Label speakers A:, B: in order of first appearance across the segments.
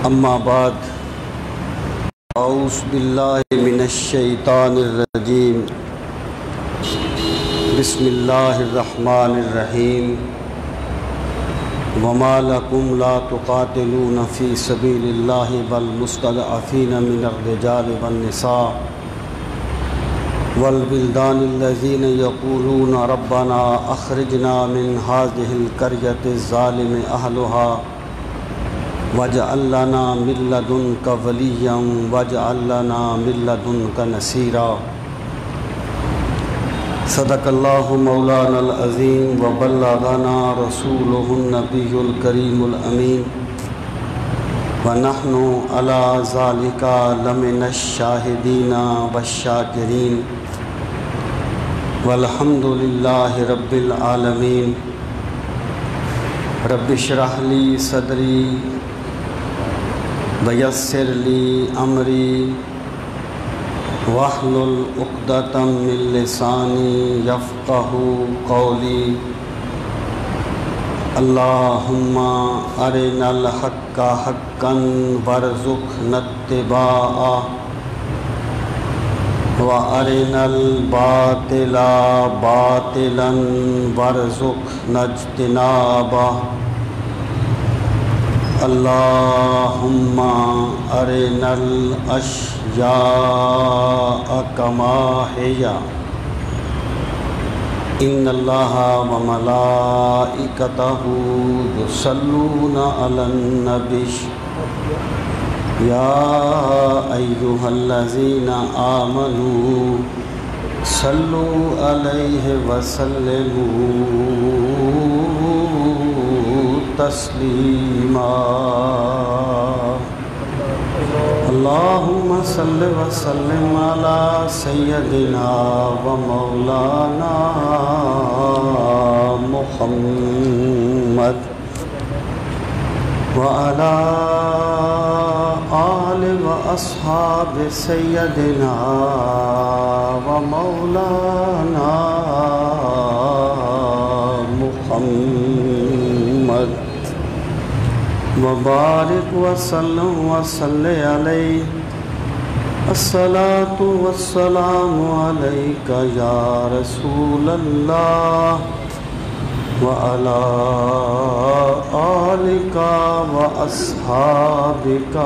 A: اما بعد اعوذ باللہ من الشیطان الرجیم بسم اللہ الرحمن الرحیم وما لکم لا تقاتلون فی سبیل اللہ والمستضعفین من الرجال والنساء والبلدان الذین یقولون ربنا اخرجنا من هذه القرية الظالم اہلها واجعل لنا من لدنك وليا واجعل لنا من لدنك نصيرا صدق اللہ مولانا العظیم وبلغنا رسوله النبی الکریم الامین ونحن على ذلك لمن الشاہدین والشاکرین والحمد للہ رب العالمین رب اشرح لی صدری ویسر لی امری واحلل عقدۃ من لسانی یفقہوا قولی اللہم ارنا الحق حقا وارزقنا اتباعہ وارنا الباطل باطلا وارزقنا اجتنابہ اللہم ارنا الاشیاء کما ہی ان اللہ وملائکتہ یصلون علی النبی یا ایہا الذین آمنوا صلوا علیہ وسلموا تسلیما اللہم صل وسلم علی سیدنا و مولانا محمد وعلی آل و اصحاب سیدنا و مولانا محمد وبارک وسلم وصلی علیہ الصلاۃ والسلام علیک یا رسول اللہ وعلی آلک واصحابک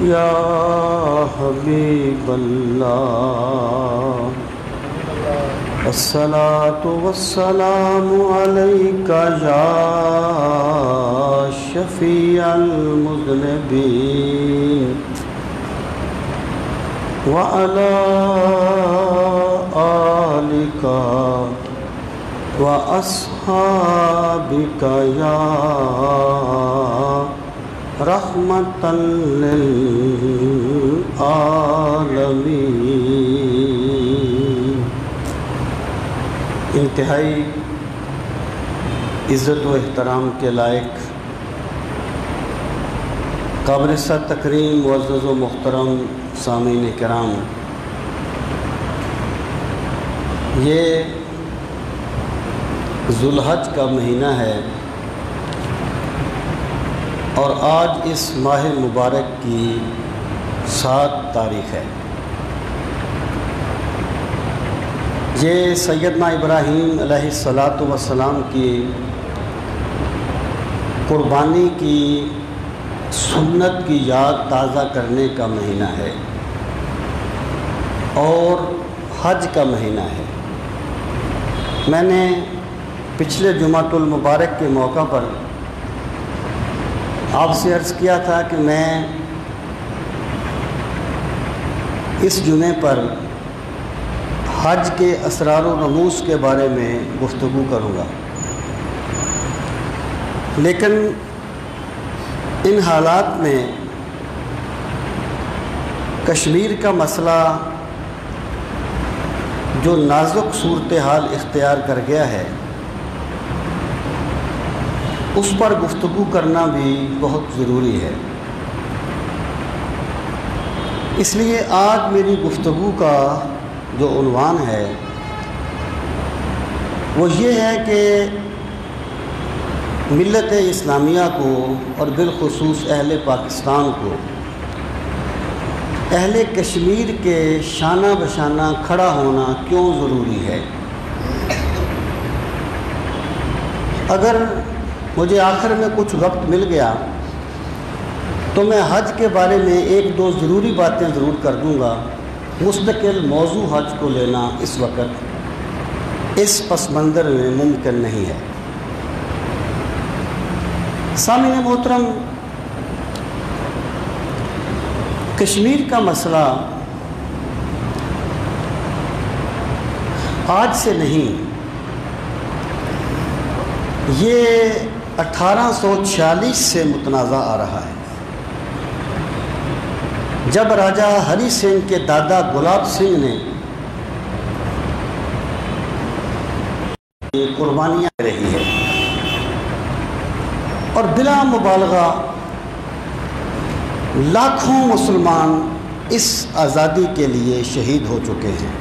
A: یا حبیب اللہ الصلاۃ والسلام علیک یا شفیع المذنبین وعلی آلک واصحابک یا رحمۃ للعالمین۔ انتہائی عزت و احترام کے لائق قابل صد تکریم معزز و محترم سامعین کرام، یہ ذوالحج کا مہینہ ہے اور آج اس ماہ مبارک کی 7 تاریخ ہے۔ یہ سیدنا ابراہیم علیہ السلام کی قربانی کی سنت کی یاد تازہ کرنے کا مہینہ ہے اور حج کا مہینہ ہے۔ میں نے پچھلے جمعۃ المبارک کے موقع پر آپ سے عرض کیا تھا کہ میں اس جمعے پر حج کے اسرار و رموز کے بارے میں گفتگو کروں گا، لیکن ان حالات میں کشمیر کا مسئلہ جو نازک صورتحال اختیار کر گیا ہے اس پر گفتگو کرنا بھی بہت ضروری ہے۔ اس لیے آج میری گفتگو کا جو عنوان ہے وہ یہ ہے کہ ملت اسلامیہ کو اور بالخصوص اہل پاکستان کو اہل کشمیر کے شانہ بشانہ کھڑا ہونا کیوں ضروری ہے؟ اگر مجھے آخر میں کچھ وقت مل گیا تو میں حج کے بارے میں ایک دو ضروری باتیں ضرور کر دوں گا۔ مستقل موضوع حج کو لینا اس وقت اس پس منظر میں ممکن نہیں ہے۔ سامعین محترم، کشمیر کا مسئلہ آج سے نہیں، یہ 1846 سے متنازع آ رہا ہے، جب راجہ ہری سنگھ کے دادا گلاب سنگھ نے قربانیاں رہی ہے اور بلا مبالغہ لاکھوں مسلمان اس آزادی کے لیے شہید ہو چکے ہیں۔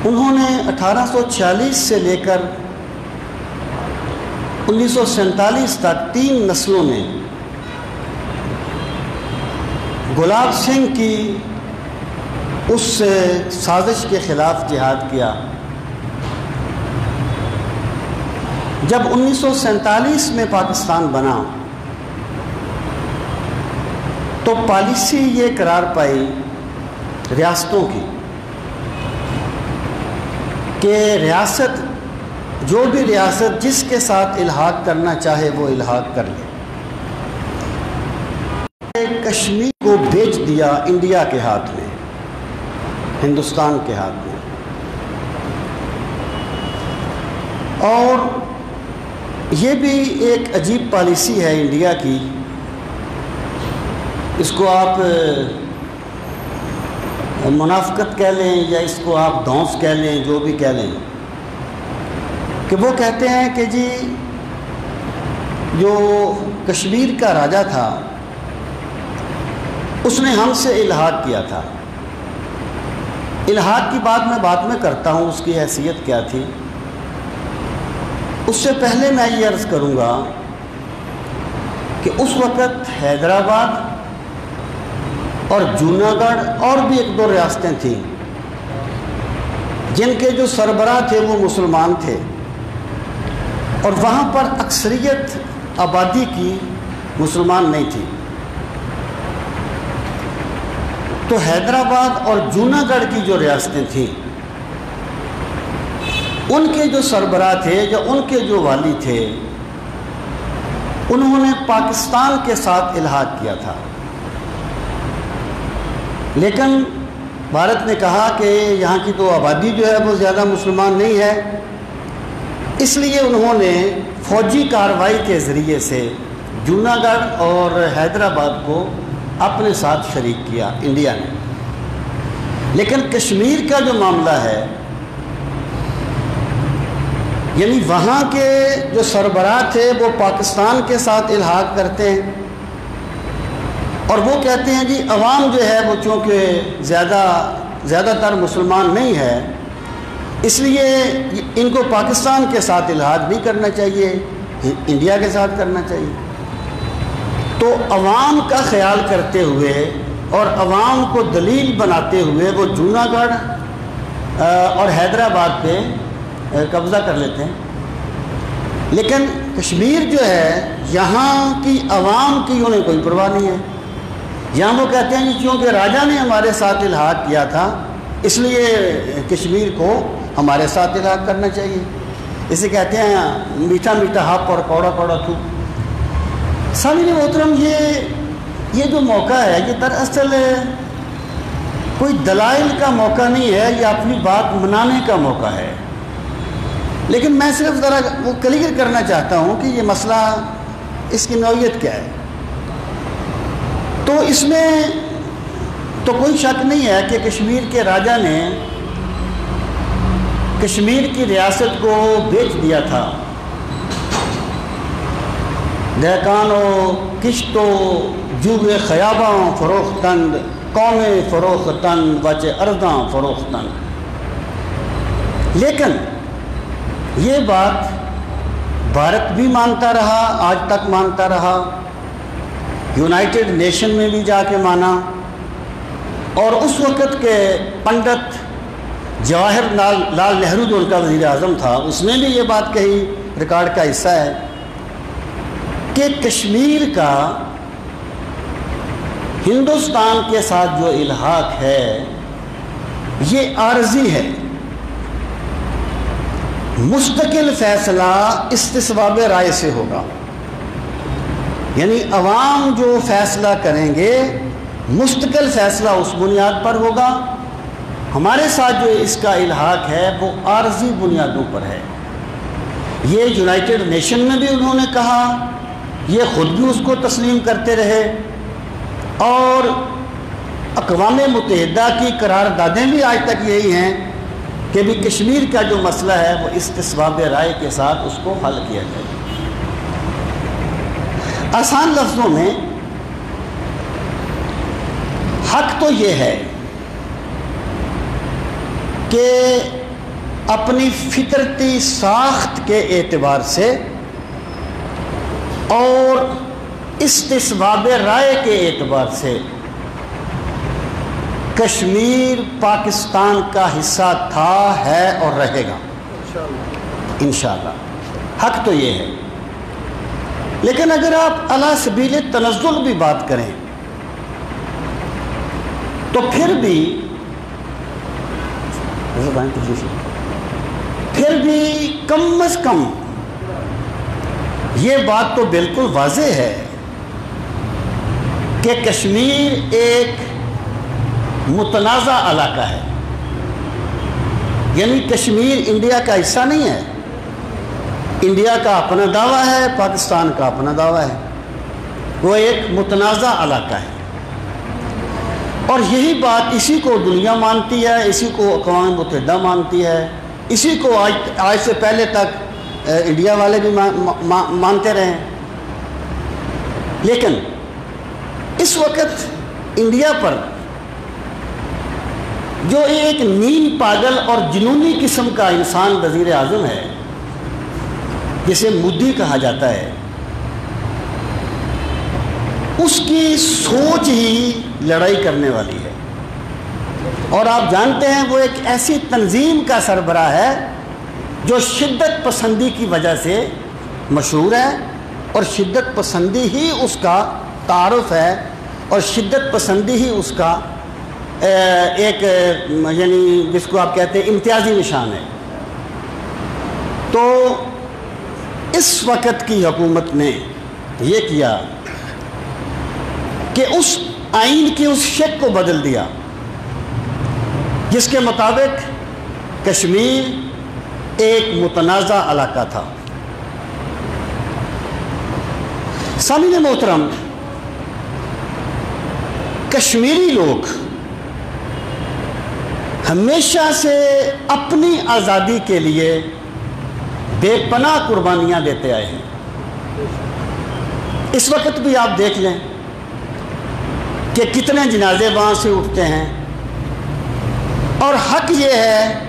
A: انہوں نے 1846 سے لے کر 1947 تک 3 نسلوں میں گلاب سنگھ کی اس سازش کے خلاف جہاد کیا۔ جب 1947 میں پاکستان بنا تو پالیسی یہ قرار پائی ریاستوں کی کہ ریاست، جو بھی ریاست جس کے ساتھ الحاق کرنا چاہے وہ الحاق کر لے۔ کشمیر کو بیچ دیا انڈیا کے ہاتھ میں، ہندوستان کے ہاتھ میں، اور یہ بھی ایک عجیب پالیسی ہے انڈیا کی۔ اس کو آپ منافقت کہہ لیں یا اس کو آپ دھونس کہہ لیں، جو بھی کہہ لیں، کہ وہ کہتے ہیں کہ جی جو کشمیر کا راجہ تھا اس نے ہم سے الحاق کیا تھا۔ الحاق کی بات میں بعد میں کرتا ہوں، اس کی حیثیت کیا تھی۔ اس سے پہلے میں یہ عرض کروں گا کہ اس وقت حیدرآباد اور جوناگڑھ اور بھی 1-2 ریاستیں تھیں جن کے جو سربراہ تھے وہ مسلمان تھے، اور وہاں پر اکثریت آبادی کی مسلمان نہیں تھی۔ تو حیدرآباد اور جوناگڑھ کی جو ریاستیں تھیں، ان کے جو سربراہ تھے یا ان کے جو والی تھے، انہوں نے پاکستان کے ساتھ الحاق کیا تھا، لیکن بھارت نے کہا کہ یہاں کی تو آبادی جو ہے وہ زیادہ مسلمان نہیں ہے، اس لیے انہوں نے فوجی کارروائی کے ذریعے سے جوناگڑھ اور حیدرآباد کو اپنے ساتھ شریک کیا انڈیا نے۔ لیکن کشمیر کا جو معاملہ ہے، یعنی وہاں کے جو سربراہ تھے وہ پاکستان کے ساتھ الحاق کرتے ہیں، اور وہ کہتے ہیں جی عوام جو ہے وہ چونکہ زیادہ تر مسلمان نہیں ہے، اس لیے ان کو پاکستان کے ساتھ الحاق نہیں کرنا چاہیے، انڈیا کے ساتھ کرنا چاہیے۔ تو عوام کا خیال کرتے ہوئے اور عوام کو دلیل بناتے ہوئے وہ جوناگڑھ اور حیدرآباد پہ قبضہ کر لیتے ہیں، لیکن کشمیر جو ہے یہاں کی عوام کی انہیں کوئی پرواہ نہیں ہے۔ یہاں وہ کہتے ہیں کہ چونکہ راجہ نے ہمارے ساتھ الحاق کیا تھا اس لیے کشمیر کو ہمارے ساتھ الحاق کرنا چاہیے۔ اسے کہتے ہیں میٹھا میٹھا ہپ اور کوڑا کوڑا تھوک۔ سامعین محترم، یہ جو موقع ہے یہ دراصل کوئی دلائل کا موقع نہیں ہے، یہ اپنی بات منانے کا موقع ہے، لیکن میں صرف ذرا وہ کلیئر کرنا چاہتا ہوں کہ یہ مسئلہ، اس کی نوعیت کیا ہے۔ تو اس میں تو کوئی شک نہیں ہے کہ کشمیر کے راجہ نے کشمیر کی ریاست کو بیچ دیا تھا۔ دہقانو کشتو جوئے خیاباں فروختند، قوم فروختند وچ ارضاں فروختند۔ لیکن یہ بات بھارت بھی مانتا رہا، آج تک مانتا رہا، یونائٹڈ نیشن میں بھی جا کے مانا، اور اس وقت کے پنڈت جواہر لال نہرو جو ان کا وزیر اعظم تھا، اس نے بھی یہ بات کہی، ریکارڈ کا حصہ ہے، کہ کشمیر کا ہندوستان کے ساتھ جو الحاق ہے یہ عارضی ہے، مستقل فیصلہ استصواب رائے سے ہوگا، یعنی عوام جو فیصلہ کریں گے مستقل فیصلہ اس بنیاد پر ہوگا، ہمارے ساتھ جو اس کا الحاق ہے وہ عارضی بنیادوں پر ہے۔ یہ یونائٹڈ نیشن میں بھی انہوں نے کہا، یہ خود بھی اس کو تسلیم کرتے رہے، اور اقوام متحدہ کی قراردادیں بھی آج تک یہی ہیں کہ بھی کشمیر کا جو مسئلہ ہے وہ استصواب رائے کے ساتھ اس کو حل کیا جائے۔ آسان لفظوں میں حق تو یہ ہے کہ اپنی فطرتی ساخت کے اعتبار سے اور استصواب رائے کے اعتبار سے کشمیر پاکستان کا حصہ تھا، ہے اور رہے گا انشاءاللہ۔ حق تو یہ ہے، لیکن اگر آپ علی سبیل تنزل بھی بات کریں تو پھر بھی کم از کم یہ بات تو بالکل واضح ہے کہ کشمیر ایک متنازع علاقہ ہے، یعنی کشمیر انڈیا کا حصہ نہیں ہے، انڈیا کا اپنا دعویٰ ہے، پاکستان کا اپنا دعویٰ ہے، وہ ایک متنازع علاقہ ہے، اور یہی بات اسی کو دنیا مانتی ہے، اسی کو اقوام متحدہ مانتی ہے، اسی کو آج سے پہلے تک انڈیا والے بھی مانتے رہے ہیں۔ لیکن اس وقت انڈیا پر جو ایک نیم پاگل اور جنونی قسم کا انسان وزیر اعظم ہے، جسے مودی کہا جاتا ہے، اس کی سوچ ہی لڑائی کرنے والی ہے، اور آپ جانتے ہیں وہ ایک ایسی تنظیم کا سربراہ ہے جو شدت پسندی کی وجہ سے مشہور ہے، اور شدت پسندی ہی اس کا تعارف ہے، اور شدت پسندی ہی اس کا ایک یعنی جس کو آپ کہتے ہیں امتیازی نشان ہے۔ تو اس وقت کی حکومت نے یہ کیا کہ اس آئین کی اس شک کو بدل دیا جس کے مطابق کشمیر ایک متنازع علاقہ تھا۔ سامعین محترم، کشمیری لوگ ہمیشہ سے اپنی آزادی کے لیے بے پناہ قربانیاں دیتے آئے ہیں۔ اس وقت بھی آپ دیکھ لیں کہ کتنے جنازے وہاں سے اٹھتے ہیں، اور حق یہ ہے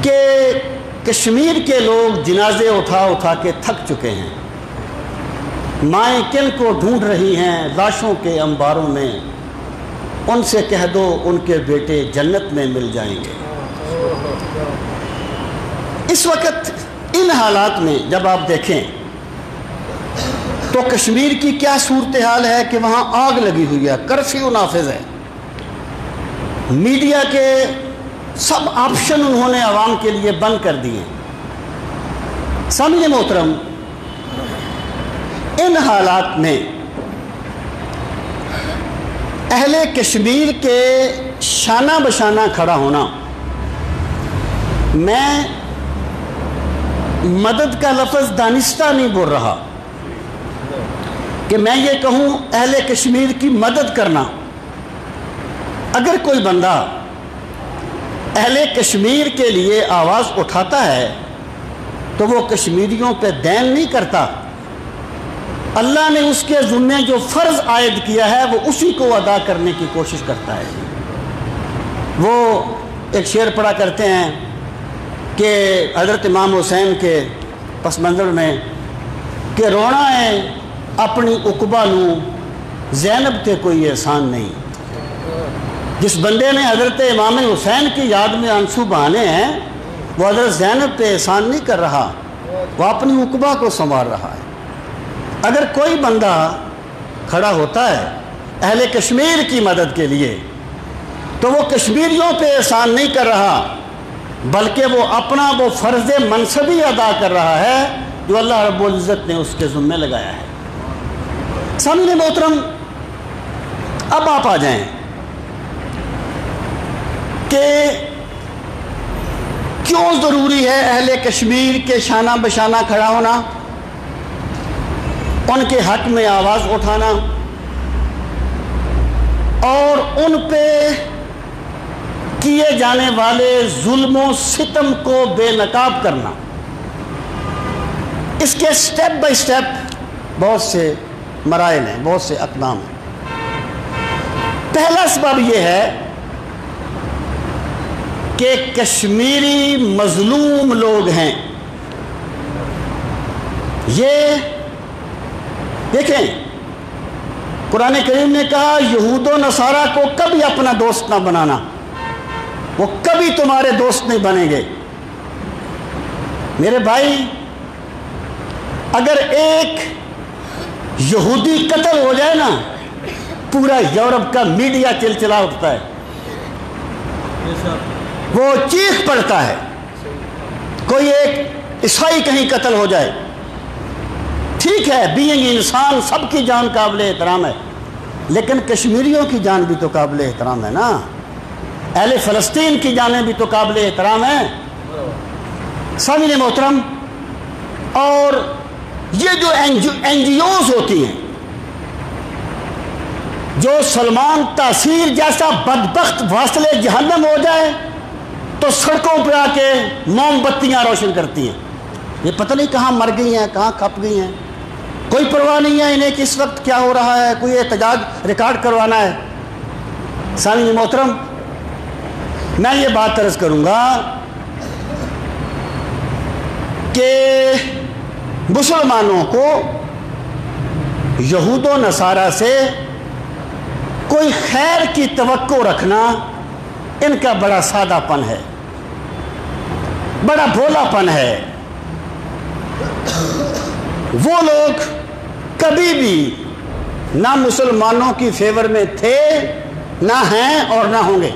A: کہ کشمیر کے لوگ جنازے اٹھا اٹھا کے تھک چکے ہیں، مائیں کن کو ڈھونڈ رہی ہیں لاشوں کے انباروں میں، ان سے کہہ دو ان کے بیٹے جنت میں مل جائیں گے۔ اس وقت ان حالات میں جب آپ دیکھیں تو کشمیر کی کیا صورتحال ہے کہ وہاں آگ لگی ہوئی ہے، کرفیو نافذ ہے، میڈیا کے سب آپشن انہوں نے عوام کے لیے بند کر دیے۔ سامعین محترم، ان حالات میں اہل کشمیر کے شانہ بشانہ کھڑا ہونا، میں مدد کا لفظ دانستہ نہیں بول رہا کہ میں یہ کہوں اہل کشمیر کی مدد کرنا۔ اگر کوئی بندہ اہل کشمیر کے لیے آواز اٹھاتا ہے تو وہ کشمیریوں پہ دین نہیں کرتا، اللہ نے اس کے ذمے جو فرض عائد کیا ہے وہ اسی کو ادا کرنے کی کوشش کرتا ہے۔ وہ ایک شعر پڑھا کرتے ہیں کہ حضرت امام حسین کے پس منظر میں کہ رونا ہے اپنی عقبہ نو زینب تے کوئی احسان نہیں. جس بندے نے حضرت امام حسین کی یاد میں آنسو بہانے ہیں وہ حضرت زینب پہ احسان نہیں کر رہا, وہ اپنی عقبہ کو سنوار رہا ہے. اگر کوئی بندہ کھڑا ہوتا ہے اہل کشمیر کی مدد کے لیے تو وہ کشمیریوں پہ احسان نہیں کر رہا بلکہ وہ اپنا وہ فرض منصبی ادا کر رہا ہے جو اللہ رب العزت نے اس کے ذمہ لگایا ہے. سامعین محترم, اب آپ آ جائیں کہ کیوں ضروری ہے اہل کشمیر کے شانہ بشانہ کھڑا ہونا, ان کے حق میں آواز اٹھانا اور ان پہ کیے جانے والے ظلم و ستم کو بے نقاب کرنا. اس کے سٹیپ بائی سٹیپ بہت سے مراحل ہیں, بہت سے اقدام ہیں. پہلا سبب یہ ہے کہ کشمیری مظلوم لوگ ہیں. یہ دیکھیں, قرآن کریم نے کہا یہود و نصارہ کو کبھی اپنا دوست نہ بنانا, وہ کبھی تمہارے دوست نہیں بنیں گے. میرے بھائی, اگر ایک یہودی قتل ہو جائے نا پورا یورپ کا میڈیا چلچلا اٹھتا ہے, وہ چیخ پڑتا ہے. کوئی ایک عیسائی کہیں قتل ہو جائے, ٹھیک ہے بینگ انسان سب کی جان قابل احترام ہے, لیکن کشمیریوں کی جان بھی تو قابل احترام ہے نا, اہل فلسطین کی جانیں بھی تو قابل احترام ہیں. سامعین محترم, اور یہ جو این جی اوز ہوتی ہیں جو سلمان تاثیر جیسا بدبخت واصل جہنم ہو جائے تو سڑکوں پہ آ کے موم بتیاں روشن کرتی ہیں. یہ پتہ نہیں کہاں مر گئی ہیں, کہاں کھپ گئی ہیں, کوئی پرواہ نہیں ہے انہیں کہ اس وقت کیا ہو رہا ہے, کوئی احتجاج ریکارڈ کروانا ہے. سامعین محترم, میں یہ بات عرض کروں گا کہ مسلمانوں کو یہود و نصارہ سے کوئی خیر کی توقع رکھنا ان کا بڑا سادہ پن ہے, بڑا بھولا پن ہے. وہ لوگ کبھی بھی نہ مسلمانوں کی فیور میں تھے, نہ ہیں اور نہ ہوں گے.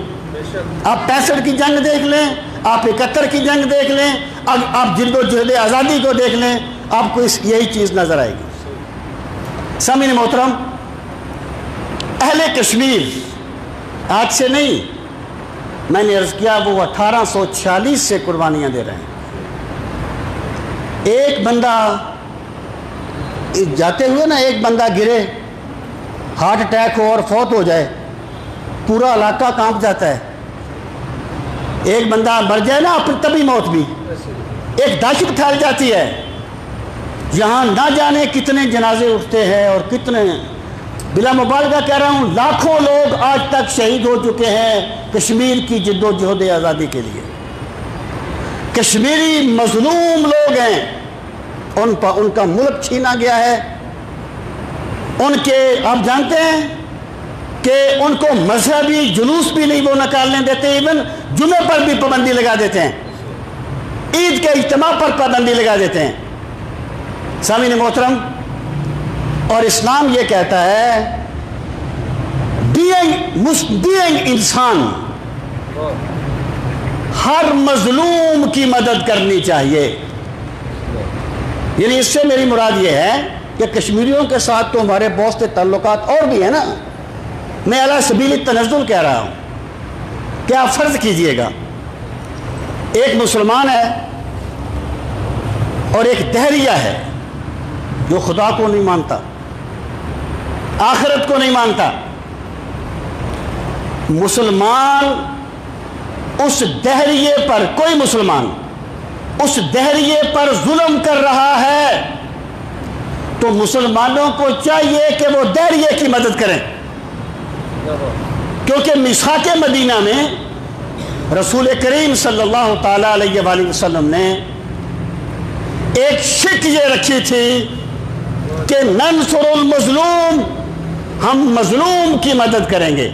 A: آپ 65 کی جنگ دیکھ لیں, آپ 71 کی جنگ دیکھ لیں, اب آپ جلد و جہد آزادی کو دیکھ لیں, آپ کو یہی چیز نظر آئے گی. سامعین محترم, اہل کشمیر آج سے نہیں, میں نے عرض کیا وہ 1846 سے قربانیاں دے رہے ہیں. ایک بندہ جاتے ہوئے نا, ایک بندہ گرے, ہارٹ اٹیک ہو اور فوت ہو جائے, پورا علاقہ کانپ جاتا ہے. ایک بندہ مر جائے نا پھر تبھی موت بھی, ایک دہشت پھیل جاتی ہے. یہاں نہ جانے کتنے جنازے اٹھتے ہیں اور کتنے, بلا مبالغہ کہہ رہا ہوں, لاکھوں لوگ آج تک شہید ہو چکے ہیں کشمیر کی جد و جہد آزادی کے لیے. کشمیری مظلوم لوگ ہیں, ان کا ملک چھینا گیا ہے. ان کے آپ جانتے ہیں کہ ان کو مذہبی جلوس بھی نہیں وہ نکالنے دیتے, ایون جمعے پر بھی پابندی لگا دیتے ہیں, عید کے اجتماع پر پابندی لگا دیتے ہیں. سامعین محترم, اور اسلام یہ کہتا ہے بینگ انسان ہر مظلوم کی مدد کرنی چاہیے. یعنی اس سے میری مراد یہ ہے کہ کشمیریوں کے ساتھ تو ہمارے بہت سے تعلقات اور بھی ہیں نا. میں علی سبیل التنزل کہہ رہا ہوں کہ آپ فرض کیجئے گا ایک مسلمان ہے اور ایک دہریہ ہے جو خدا کو نہیں مانتا, آخرت کو نہیں مانتا. مسلمان اس دہریے پر, کوئی مسلمان اس دہریے پر ظلم کر رہا ہے تو مسلمانوں کو چاہیے کہ وہ دہریے کی مدد کریں, کیونکہ میثاق مدینہ میں رسول کریم صلی اللہ تعالیٰ علیہ وآلہ وسلم نے ایک شک یہ رکھی تھی کہ ننصر المظلوم، ہم مظلوم کی مدد کریں گے،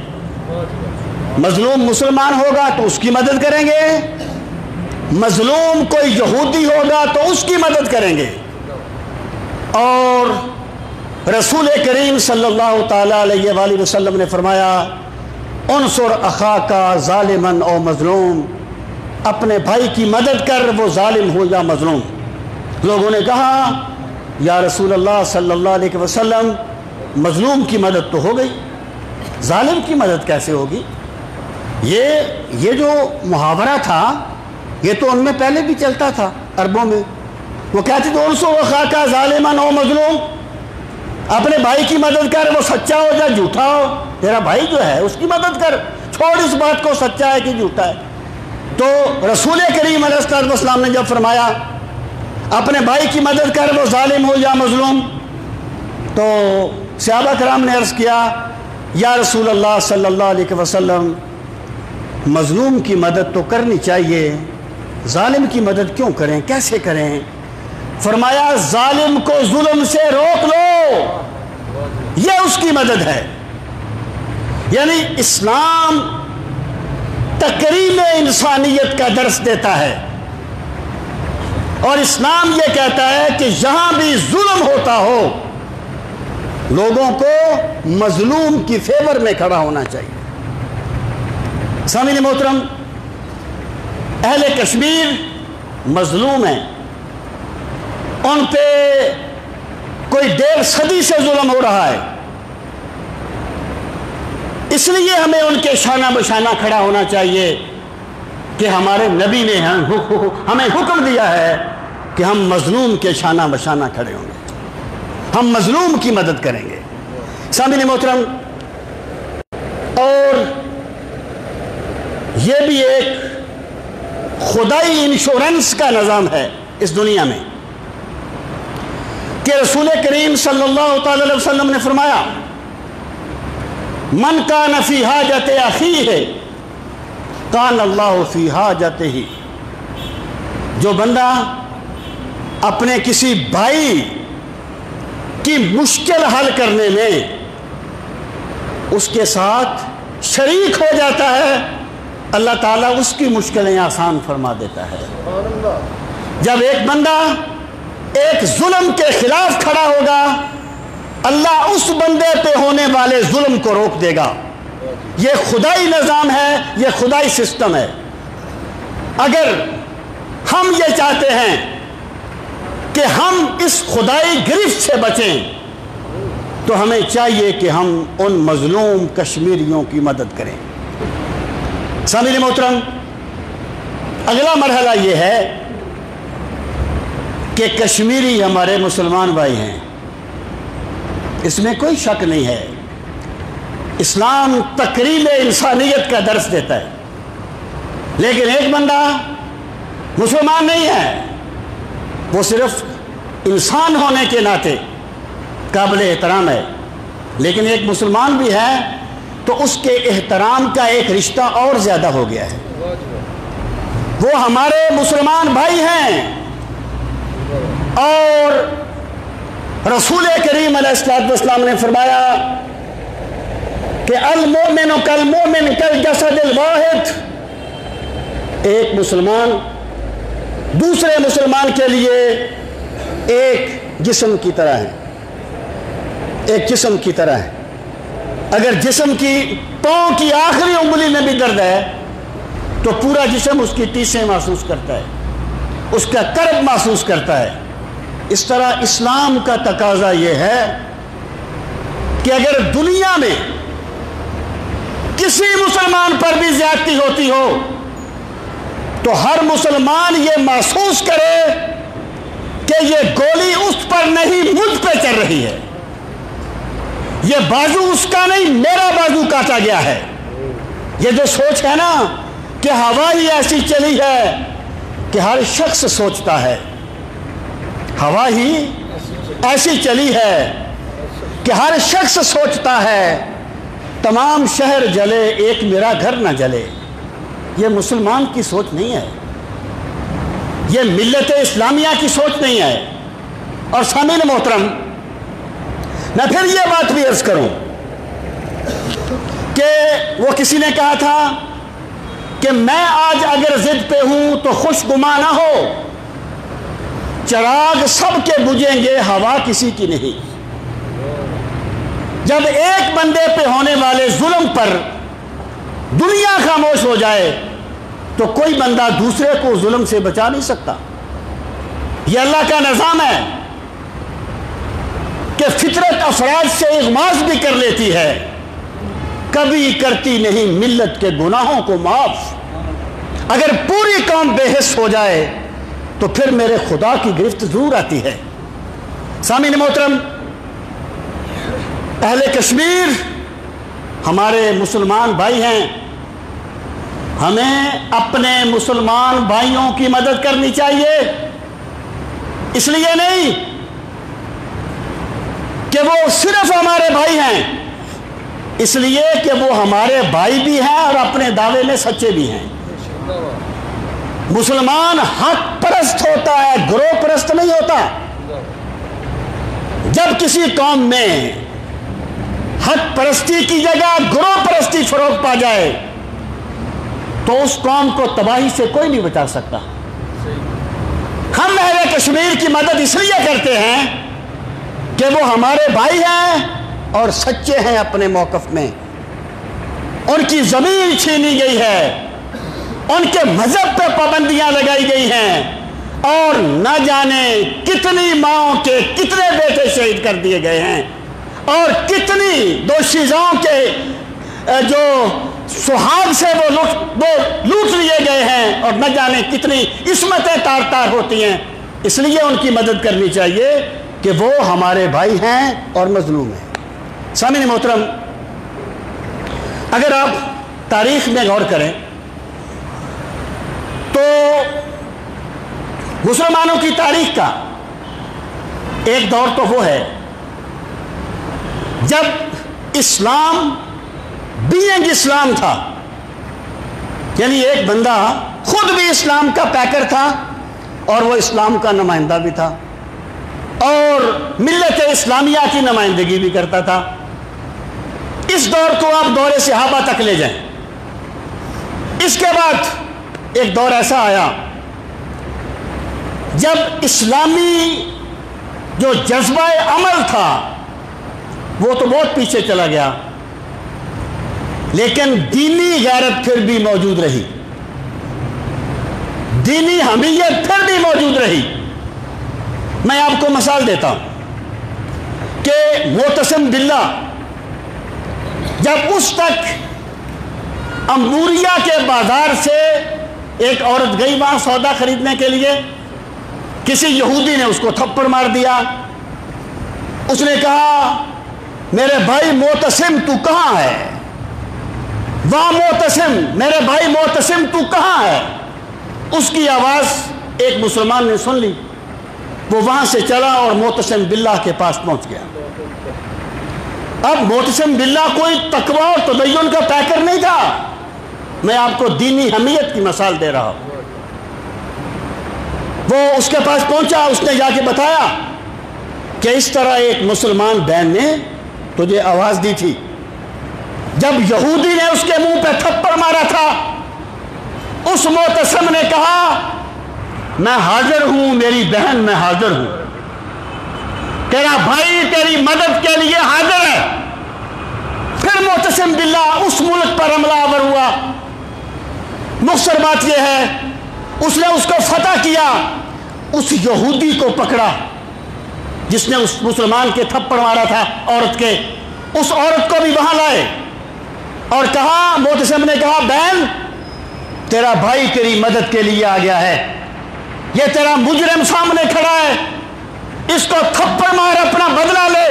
A: مظلوم مسلمان ہوگا تو اس کی مدد کریں گے، مظلوم کوئی یہودی ہوگا تو اس کی مدد کریں گے۔ اور رسول کریم صلی اللہ تعالیٰ علیہ وآلہ وسلم نے فرمایا انصر اخاک ظالما او مظلوم، اپنے بھائی کی مدد کر، وہ ظالم ہو یا مظلوم۔ لوگوں نے کہا یا رسول اللہ صلی اللہ علیہ وسلم مظلوم کی مدد تو ہو گئی، ظالم کی مدد کیسے ہوگی؟ یہ جو محاورہ تھا یہ تو ان میں پہلے بھی چلتا تھا عربوں میں، وہ کہتے تھے انصر اخاک ظالما او مظلوم، اپنے بھائی کی مدد کر، وہ سچا ہو یا جھوٹا ہو، تیرا بھائی جو ہے اس کی مدد کر، چھوڑ اس بات کو سچا ہے کہ جھوٹا ہے۔ تو رسول کریم علیہ الصلوۃ والسلام نے جب فرمایا اپنے بھائی کی مدد کر، وہ ظالم ہو یا مظلوم، تو صحابہ کرام نے عرض کیا یا رسول اللہ صلی اللہ علیہ وسلم مظلوم کی مدد تو کرنی چاہیے، ظالم کی مدد کیوں کریں، کیسے کریں؟ فرمایا ظالم کو ظلم سے روک لو، یہ اس کی مدد ہے۔ یعنی اسلام تکریم انسانیت کا درس دیتا ہے، اور اسلام یہ کہتا ہے کہ جہاں بھی ظلم ہوتا ہو لوگوں کو مظلوم کی فیور میں کھڑا ہونا چاہیے۔ سامعین محترم، اہل کشمیر مظلوم ہیں، ان پہ کوئی 1.5 صدی سے ظلم ہو رہا ہے، اس لیے ہمیں ان کے شانہ بشانہ کھڑا ہونا چاہیے کہ ہمارے نبی نے ہمیں حکم دیا ہے کہ ہم مظلوم کے شانہ بشانہ کھڑے ہوں گے، ہم مظلوم کی مدد کریں گے۔ سامعین محترم، اور یہ بھی ایک خدائی انشورنس کا نظام ہے اس دنیا میں کہ رسول کریم صلی اللہ تعالی علیہ وسلم نے فرمایا من کان فی حاجت اخیہ کان اللہ فی حاجتہ، جو بندہ اپنے کسی بھائی کی مشکل حل کرنے میں اس کے ساتھ شریک ہو جاتا ہے، اللہ تعالیٰ اس کی مشکلیں آسان فرما دیتا ہے۔ جب ایک بندہ ایک ظلم کے خلاف کھڑا ہوگا اللہ اس بندے پہ ہونے والے ظلم کو روک دے گا۔ یہ خدائی نظام ہے، یہ خدائی سسٹم ہے۔ اگر ہم یہ چاہتے ہیں کہ ہم اس خدائی گرفت سے بچیں تو ہمیں چاہیے کہ ہم ان مظلوم کشمیریوں کی مدد کریں۔ سامعین محترم، اگلا مرحلہ یہ ہے کہ کشمیری ہمارے مسلمان بھائی ہیں، اس میں کوئی شک نہیں ہے۔ اسلام تکریم انسانیت کا درس دیتا ہے، لیکن ایک بندہ مسلمان نہیں ہے، وہ صرف انسان ہونے کے ناطے قابل احترام ہے، لیکن ایک مسلمان بھی ہے تو اس کے احترام کا ایک رشتہ اور زیادہ ہو گیا ہے۔ وہ ہمارے مسلمان بھائی ہیں، اور رسول کریم علیہ الصلوۃ والسلام نے فرمایا کہ المؤمن کالمؤمن کالجسد الواحد، ایک مسلمان دوسرے مسلمان کے لیے ایک جسم کی طرح ہے، ایک جسم کی طرح ہے۔ اگر جسم کی پاؤں کی آخری انگلی میں بھی درد ہے تو پورا جسم اس کی ٹیسیں محسوس کرتا ہے، اس کا کرب محسوس کرتا ہے۔ اس طرح اسلام کا تقاضا یہ ہے کہ اگر دنیا میں کسی مسلمان پر بھی زیادتی ہوتی ہو تو ہر مسلمان یہ محسوس کرے کہ یہ گولی اس پر نہیں مجھ پہ چل رہی ہے، یہ بازو اس کا نہیں میرا بازو کاٹا گیا ہے۔ یہ جو سوچ ہے نا کہ ہوا ہی ایسی چلی ہے کہ ہر شخص سوچتا ہے، ہوا ہی ایسی چلی ہے کہ ہر شخص سوچتا ہے تمام شہر جلے ایک میرا گھر نہ جلے۔ یہ مسلمان کی سوچ نہیں ہے، یہ ملت اسلامیہ کی سوچ نہیں ہے۔ اور سامعین محترم، میں پھر یہ بات بھی عرض کروں کہ وہ کسی نے کہا تھا کہ میں آج اگر ضد پہ ہوں تو خوش گمان نہ ہو، چراغ سب کے بجھیں گے، ہوا کسی کی نہیں۔ جب ایک بندے پہ ہونے والے ظلم پر دنیا خاموش ہو جائے تو کوئی بندہ دوسرے کو ظلم سے بچا نہیں سکتا۔ یہ اللہ کا نظام ہے کہ فطرت افراد سے اغماض بھی کر لیتی ہے، کبھی کرتی نہیں ملت کے گناہوں کو معاف۔ اگر پوری قوم بے حس ہو جائے تو پھر میرے خدا کی گرفت ضرور آتی ہے۔ سامعین محترم، اہل کشمیر ہمارے مسلمان بھائی ہیں، ہمیں اپنے مسلمان بھائیوں کی مدد کرنی چاہیے، اس لیے نہیں کہ وہ صرف ہمارے بھائی ہیں، اس لیے کہ وہ ہمارے بھائی بھی ہیں اور اپنے دعوے میں سچے بھی ہیں۔ مسلمان حق پرست ہوتا ہے، گروہ پرست نہیں ہوتا۔ جب کسی قوم میں حق پرستی کی جگہ گروہ پرستی فروغ پا جائے تو اس قوم کو تباہی سے کوئی نہیں بچا سکتا۔ ہم اہل کشمیر کی مدد اس لیے کرتے ہیں کہ وہ ہمارے بھائی ہیں اور سچے ہیں اپنے موقف میں۔ ان کی زمین چھینی گئی ہے، ان کے مذہب پہ پابندیاں لگائی گئی ہیں، اور نہ جانے کتنی ماؤں کے کتنے بیٹے شہید کر دیے گئے ہیں، اور کتنی دوشیزاؤں کے جو سہاگ سے وہ لوٹ لیے گئے ہیں، اور نہ جانے کتنی عصمتیں تار تار ہوتی ہیں۔ اس لیے ان کی مدد کرنی چاہیے کہ وہ ہمارے بھائی ہیں اور مظلوم ہیں۔ سامعین محترم، اگر آپ تاریخ میں غور کریں تو مسلمانوں کی تاریخ کا ایک دور تو وہ ہے جب اسلام بینگ اسلام تھا، یعنی ایک بندہ خود بھی اسلام کا پیکر تھا اور وہ اسلام کا نمائندہ بھی تھا اور ملت اسلامیہ کی نمائندگی بھی کرتا تھا۔ اس دور کو آپ دور صحابہ تک لے جائیں۔ اس کے بعد ایک دور ایسا آیا جب اسلامی جو جذبہ عمل تھا وہ تو بہت پیچھے چلا گیا، لیکن دینی غیرت پھر بھی موجود رہی، دینی حمیت پھر بھی موجود رہی۔ میں آپ کو مثال دیتا ہوں کہ معتصم باللہ جب اس تک امبوریا کے بازار سے ایک عورت گئی وہاں سودا خریدنے کے لیے، کسی یہودی نے اس کو تھپڑ مار دیا۔ اس نے کہا، میرے بھائی معتصم تو کہاں ہے؟ وہاں معتصم، میرے بھائی معتصم تو کہاں ہے؟ اس کی آواز ایک مسلمان نے سن لی، وہ وہاں سے چلا اور معتصم باللہ کے پاس پہنچ گیا۔ اب معتصم باللہ کوئی تقوی اور تدین کا پیکر نہیں تھا، میں آپ کو دینی حمیت کی مثال دے رہا ہوں۔ وہ اس کے پاس پہنچا، اس نے جا کے بتایا کہ اس طرح ایک مسلمان بہن نے تجھے آواز دی تھی، جب یہودی نے اس کے منہ پہ تھپڑ مارا تھا اس معتصم نے کہا، میں حاضر ہوں میری بہن، میں حاضر ہوں، تیرا بھائی تیری مدد کے لیے حاضر ہے۔ پھر معتصم باللہ اس ملک پر حملہ آور ہوا۔ مختصر بات یہ ہے، اس نے اس کو فتح کیا، اس یہودی کو پکڑا جس نے اس مسلمان کے تھپڑ مارا تھا عورت کے، اس عورت کو بھی وہاں لائے اور کہا، معتصم نے کہا، بہن تیرا بھائی تیری مدد کے لیے آ گیا ہے، یہ تیرا مجرم سامنے کھڑا ہے، اس کو تھپڑ مار اپنا بدلہ لے۔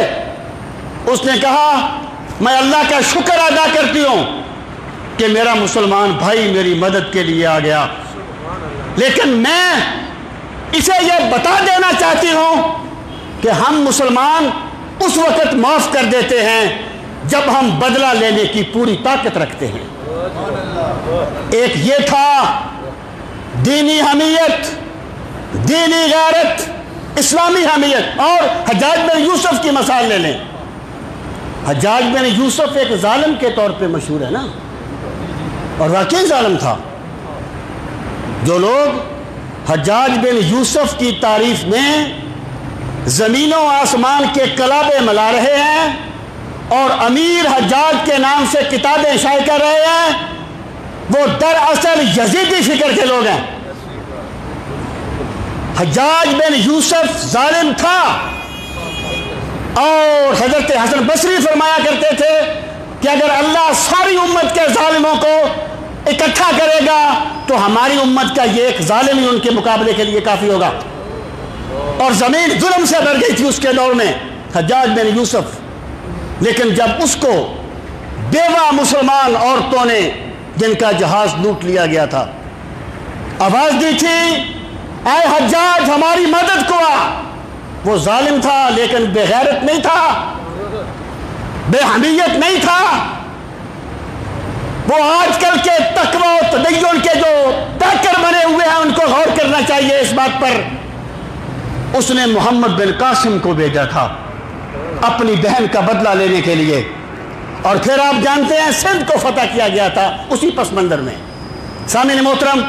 A: اس نے کہا، میں اللہ کا شکر ادا کرتی ہوں کہ میرا مسلمان بھائی میری مدد کے لیے آ گیا، لیکن میں اسے یہ بتا دینا چاہتی ہوں کہ ہم مسلمان اس وقت معاف کر دیتے ہیں جب ہم بدلہ لینے کی پوری طاقت رکھتے ہیں۔ ایک یہ تھا دینی حمیت، دینی غیرت، اسلامی حمیت. اور حجاج بن یوسف کی مثال لے لیں. حجاج بن یوسف ایک ظالم کے طور پہ مشہور ہے نا، اور واقعی ظالم تھا. جو لوگ حجاج بن یوسف کی تعریف میں زمین و آسمان کے کلابے ملا رہے ہیں اور امیر حجاج کے نام سے کتابیں شائع کر رہے ہیں، وہ دراصل یزیدی فکر کے لوگ ہیں. حجاج بن یوسف ظالم تھا، اور حضرت حسن بصری فرمایا کرتے تھے کہ اگر اللہ ساری امت کے ظالموں کو اکٹھا کرے گا تو ہماری امت کا یہ ایک ظالم ہی ان کے مقابلے کے لیے کافی ہوگا. اور زمین ظلم سے بھر گئی تھی اس کے دور میں حجاج بن یوسف. لیکن جب اس کو بیوہ مسلمان عورتوں نے جن کا جہاز لوٹ لیا گیا تھا آواز دی تھی، اے حجاج ہماری مدد کو آ، وہ ظالم تھا لیکن بے غیرت نہیں تھا، بے حمیت نہیں تھا. وہ آج کل کے تقوی و تدین کے جو پیکر بنے ہوئے ہیں ان کو غور کرنا چاہیے اس بات پر. اس نے محمد بن قاسم کو بھیجا تھا اپنی بہن کا بدلہ لینے کے لیے، اور پھر آپ جانتے ہیں سندھ کو فتح کیا گیا تھا اسی پس منظر میں. سامعین محترم،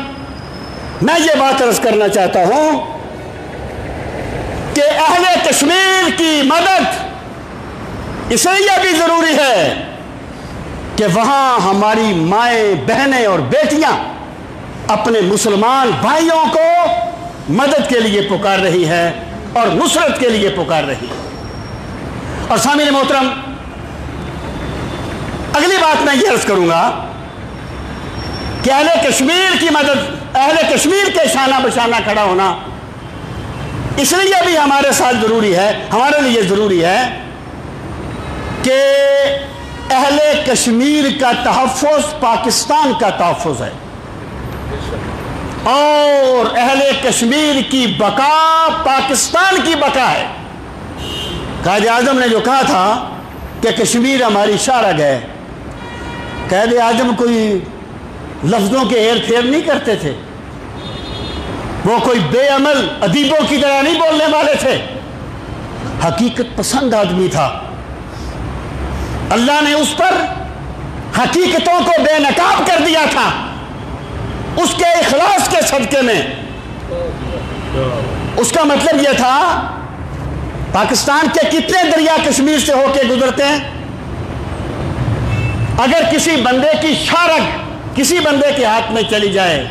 A: میں یہ بات عرض کرنا چاہتا ہوں کہ اہل کشمیر کی مدد اس لیے بھی ضروری ہے کہ وہاں ہماری مائیں، بہنیں اور بیٹیاں اپنے مسلمان بھائیوں کو مدد کے لیے پکار رہی ہے اور نصرت کے لیے پکار رہی ہے. اور سامعین محترم، اگلی بات میں یہ عرض کروں گا کہ اہل کشمیر کی مدد، اہل کشمیر کے شانہ بشانہ کھڑا ہونا اس لیے بھی ہمارے ساتھ ضروری ہے، ہمارے لیے ضروری ہے کہ اہل کشمیر کا تحفظ پاکستان کا تحفظ ہے، اور اہل کشمیر کی بقا پاکستان کی بقا ہے. قائد اعظم نے جو کہا تھا کہ کشمیر ہماری شارگ ہے، قائد اعظم کوئی لفظوں کے ہیر پھیر نہیں کرتے تھے، وہ کوئی بے عمل ادیبوں کی طرح نہیں بولنے والے تھے، حقیقت پسند آدمی تھا. اللہ نے اس پر حقیقتوں کو بے نقاب کر دیا تھا اس کے اخلاص کے صدقے میں. اس کا مطلب یہ تھا پاکستان کے کتنے دریا کشمیر سے ہو کے گزرتے ہیں، اگر کسی بندے کی شارگ کسی بندے کے ہاتھ میں چلی جائے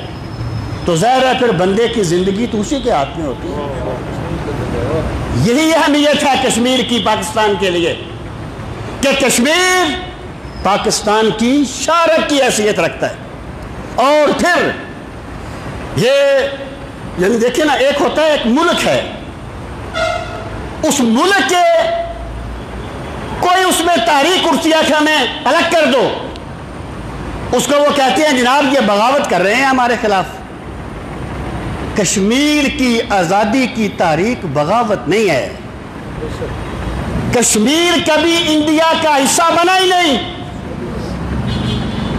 A: تو ظاہر ہے پھر بندے کی زندگی تو اسی کے ہاتھ میں ہوتی ہے. یہی اہمیت ہے کشمیر کی پاکستان کے لیے کہ کشمیر پاکستان کی شارگ کی حیثیت رکھتا ہے. اور پھر یہ یعنی دیکھیں نا، ایک ہوتا ہے ایک ملک ہے، اس ملک کے کوئی اس میں تحریک اٹھتی ہے کہ ہمیں الگ کر دو، اس کو وہ کہتے ہیں جناب یہ بغاوت کر رہے ہیں ہمارے خلاف. کشمیر کی آزادی کی تحریک بغاوت نہیں ہے. کشمیر کبھی انڈیا کا حصہ بنا ہی نہیں،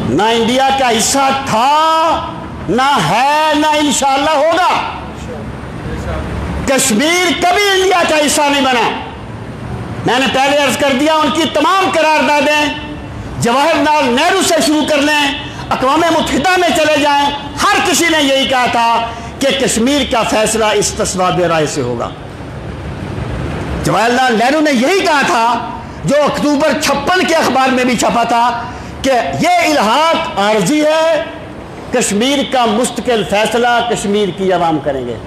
A: نہ انڈیا کا حصہ تھا، نہ ہے، نہ انشاءاللہ ہوگا. کشمیر کبھی انڈیا کا حصہ نہیں بنا. میں نے پہلے عرض کر دیا ان کی تمام قراردادیں جواہر لال نہرو سے شروع کر لیں، اقوام متحدہ میں چلے جائیں، ہر کسی نے یہی کہا تھا کہ کشمیر کا فیصلہ استصواب رائے سے ہوگا. جواہر لال نہرو نے یہی کہا تھا جو اکتوبر 56 کے اخبار میں بھی چھپا تھا کہ یہ الحاق عارضی ہے، کشمیر کا مستقل فیصلہ کشمیر کی عوام کریں گے.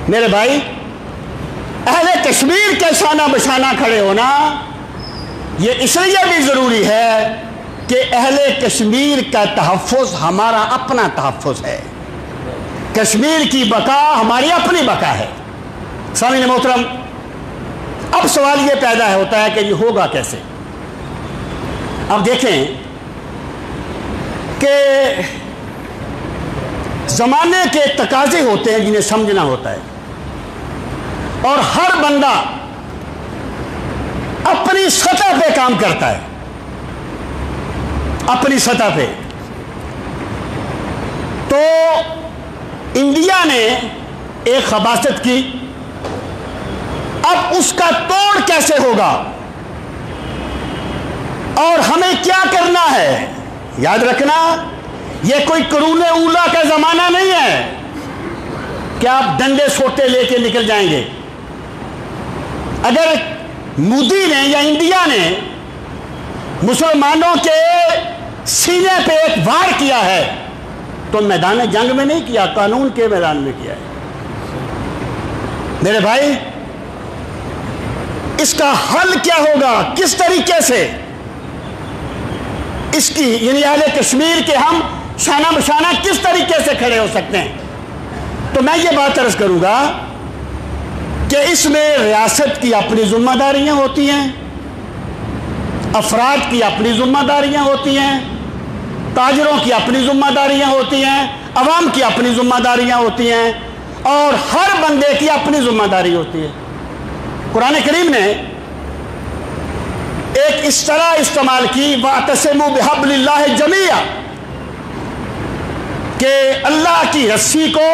A: میرے بھائی، اہل کشمیر کے شانہ بشانہ کھڑے ہونا یہ اس لیے بھی ضروری ہے کہ اہل کشمیر کا تحفظ ہمارا اپنا تحفظ ہے، کشمیر کی بقا ہماری اپنی بقا ہے. سامعین محترم، اب سوال یہ پیدا ہوتا ہے کہ یہ ہوگا کیسے. اب دیکھیں کہ زمانے کے تقاضے ہوتے ہیں جنہیں سمجھنا ہوتا ہے، اور ہر بندہ اپنی سطح پہ کام کرتا ہے، اپنی سطح پہ. تو انڈیا نے ایک خباثت کی، اب اس کا توڑ کیسے ہوگا اور ہمیں کیا کرنا ہے؟ یاد رکھنا یہ کوئی قرون اولا کا زمانہ نہیں ہے کہ آپ ڈنڈے سوٹے لے کے نکل جائیں گے۔ اگر مودی نے یا انڈیا نے مسلمانوں کے سینے پہ ایک وار کیا ہے تو میدان جنگ میں نہیں کیا، قانون کے میدان میں کیا ہے۔ میرے بھائی اس کا حل کیا ہوگا؟ کس طریقے سے اس کی یعنی اہل کشمیر کے ہم شانہ بشانہ کس طریقے سے کھڑے ہو سکتے ہیں؟ تو میں یہ بات عرض کروں گا کہ اس میں ریاست کی اپنی ذمہ داریاں ہوتی ہیں، افراد کی اپنی ذمہ داریاں ہوتی ہیں، تاجروں کی اپنی ذمہ داریاں ہوتی ہیں، عوام کی اپنی ذمہ داریاں ہوتی ہیں، اور ہر بندے کی اپنی ذمہ داری ہوتی ہے۔ قرآن کریم نے ایک اس طرح استعمال کی وَاعْتَصِمُوا بِحَبْلِ اللَّهِ جَمِيعًا کہ اللہ کی رسی کو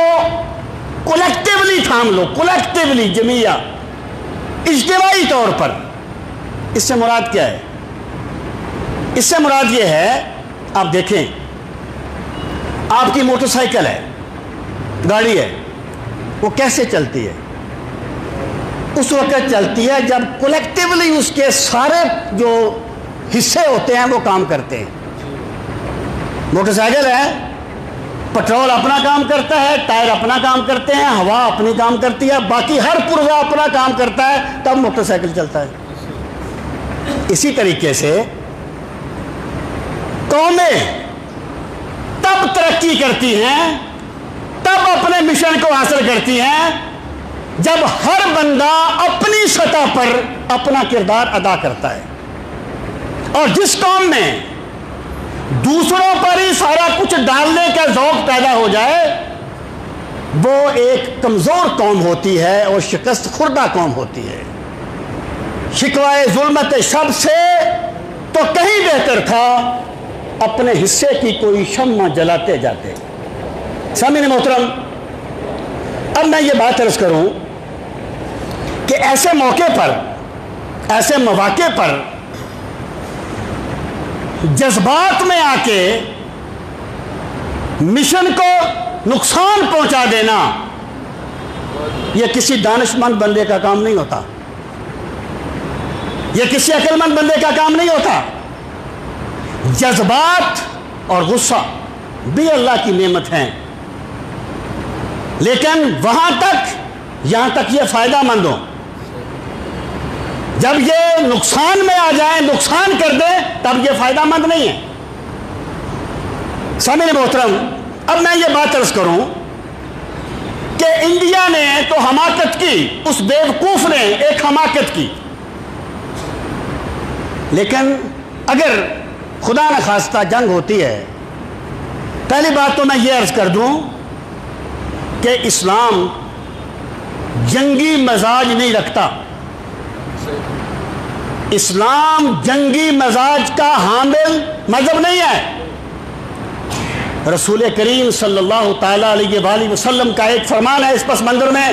A: کولیکٹیولی تھام لو، کولیکٹیولی جمیعہ، اجتماعی طور پر۔ اس سے مراد کیا ہے؟ اس سے مراد یہ ہے، آپ دیکھیں آپ کی موٹر سائیکل ہے، گاڑی ہے، وہ کیسے چلتی ہے؟ اس وقت چلتی ہے جب کولیکٹیولی اس کے سارے جو حصے ہوتے ہیں وہ کام کرتے ہیں۔ موٹر سائیکل ہے، پٹرول اپنا کام کرتا ہے، ٹائر اپنا کام کرتے ہیں، ہوا اپنی کام کرتی ہے، باقی ہر پرزہ اپنا کام کرتا ہے، تب موٹر سائیکل چلتا ہے۔ اسی طریقے سے قومیں تب ترقی کرتی ہیں، تب اپنے مشن کو حاصل کرتی ہیں جب ہر بندہ اپنی سطح پر اپنا کردار ادا کرتا ہے۔ اور جس قوم میں دوسروں پر ہی سارا کچھ ڈالنے کا ذوق پیدا ہو جائے وہ ایک کمزور قوم ہوتی ہے اور شکست خوردہ قوم ہوتی ہے۔ شکوائے ظلمت شب سے تو کہیں بہتر تھا اپنے حصے کی کوئی شمع جلاتے جاتے۔ سامعین محترم، اب میں یہ بات عرض کروں کہ ایسے موقع پر، ایسے مواقع پر جذبات میں آ کے مشن کو نقصان پہنچا دینا یہ کسی دانش مند بندے کا کام نہیں ہوتا، یہ کسی عقل مند بندے کا کام نہیں ہوتا۔ جذبات اور غصہ بھی اللہ کی نعمت ہیں، لیکن وہاں تک یہاں تک یہ فائدہ مند ہو، جب یہ نقصان میں آ جائیں، نقصان کر دیں، تب یہ فائدہ مند نہیں ہے۔ سامعین محترم، اب میں یہ بات عرض کروں کہ انڈیا نے تو حماقت کی، اس بیوقوف نے ایک حماقت کی، لیکن اگر خدا نہ خواستہ جنگ ہوتی ہے، پہلی بات تو میں یہ عرض کر دوں کہ اسلام جنگی مزاج نہیں رکھتا، اسلام جنگی مزاج کا حامل مذہب نہیں ہے۔ رسول کریم صلی اللہ تعالیٰ علیہ وآلہ وسلم کا ایک فرمان ہے اس پس منظر میں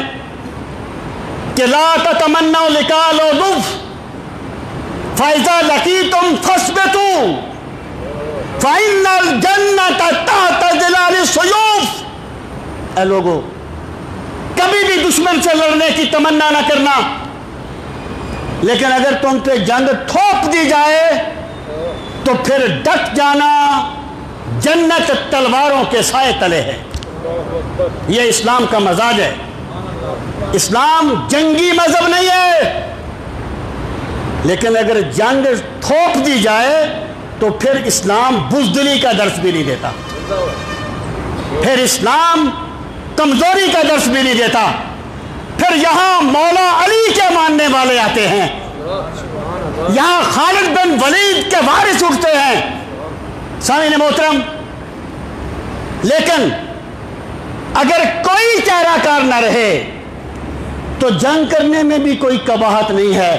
A: کہ لا تتمنوا لقاء العدو فإذا لقيتم فاثبتوا فإن الجنة تحت ظلال السيوف۔ اے لوگو، کبھی بھی دشمن سے لڑنے کی تمنا نہ کرنا، لیکن اگر تم پہ جنگ تھوپ دی جائے تو پھر ڈٹ جانا، جنت تلواروں کے سائے تلے ہے۔ یہ اسلام کا مزاج ہے۔ اسلام جنگی مذہب نہیں ہے، لیکن اگر جنگ تھوپ دی جائے تو پھر اسلام بزدلی کا درس بھی نہیں دیتا، پھر اسلام کمزوری کا درس بھی نہیں دیتا، پھر یہاں مولا علی کے ماننے والے آتے ہیں، یہاں خالد بن ولید کے وارث اٹھتے ہیں۔ سامعین محترم، لیکن اگر کوئی چارہ کار نہ رہے تو جنگ کرنے میں بھی کوئی قباحت نہیں ہے۔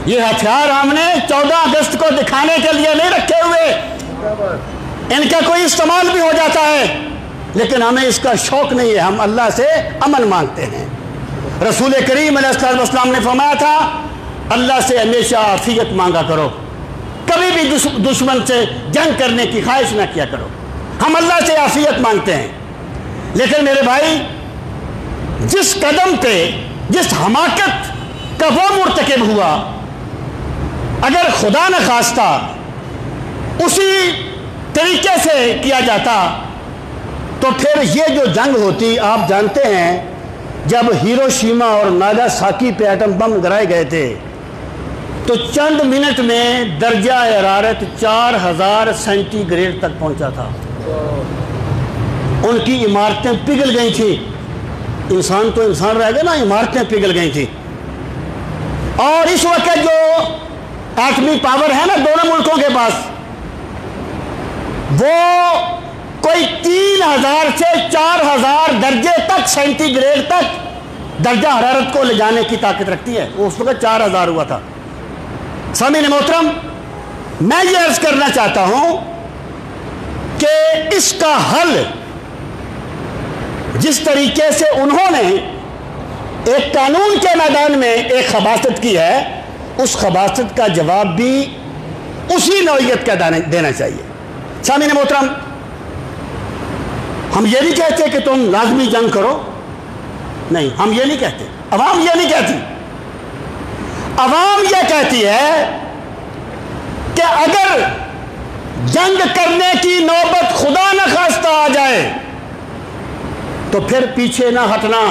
A: یہ ہتھیار ہم نے 14 اگست کو دکھانے کے لیے نہیں رکھے ہوئے، ان کا کوئی استعمال بھی ہو جاتا ہے، لیکن ہمیں اس کا شوق نہیں ہے، ہم اللہ سے امن مانگتے ہیں۔ رسول کریم علیہ السلام نے فرمایا تھا اللہ سے ہمیشہ عافیت مانگا کرو، کبھی بھی دشمن سے جنگ کرنے کی خواہش نہ کیا کرو۔ ہم اللہ سے عافیت مانگتے ہیں، لیکن میرے بھائی جس قدم پہ جس حماقت کا وہ مرتکب ہوا، اگر خدا نہ خواستہ اسی طریقے سے کیا جاتا تو پھر یہ جو جنگ ہوتی، آپ جانتے ہیں جب ہیروشیما اور ناگاساکی پہ ایٹم بم گرائے گئے تھے تو چند منٹ میں درجہ حرارت 4000 سینٹی گریڈ تک پہنچا تھا، ان کی عمارتیں پگھل گئی تھیں، انسان تو انسان رہ گئے نا، عمارتیں پگھل گئی تھیں۔ اور اس وقت جو ایٹمی پاور ہے نا دونوں ملکوں کے پاس، وہ کوئی 3000 سے 4000 درجے تک سینٹی گریڈ تک درجہ حرارت کو لے جانے کی طاقت رکھتی ہے۔ وہ اس وقت 4000 ہوا تھا۔ سامعین محترم، میں یہ عرض کرنا چاہتا ہوں کہ اس کا حل جس طریقے سے انہوں نے ایک قانون کے میدان میں ایک خباثت کی ہے، اس خباثت کا جواب بھی اسی نوعیت کا دینا چاہیے۔ سامعین محترم، ہم یہ نہیں کہتے کہ تم لازمی جنگ کرو، نہیں، ہم یہ نہیں کہتے، عوام یہ نہیں کہتی۔ عوام یہ کہتی ہے کہ اگر جنگ کرنے کی نوبت خدا نہ خواستہ آ جائے تو پھر پیچھے نہ ہٹنا۔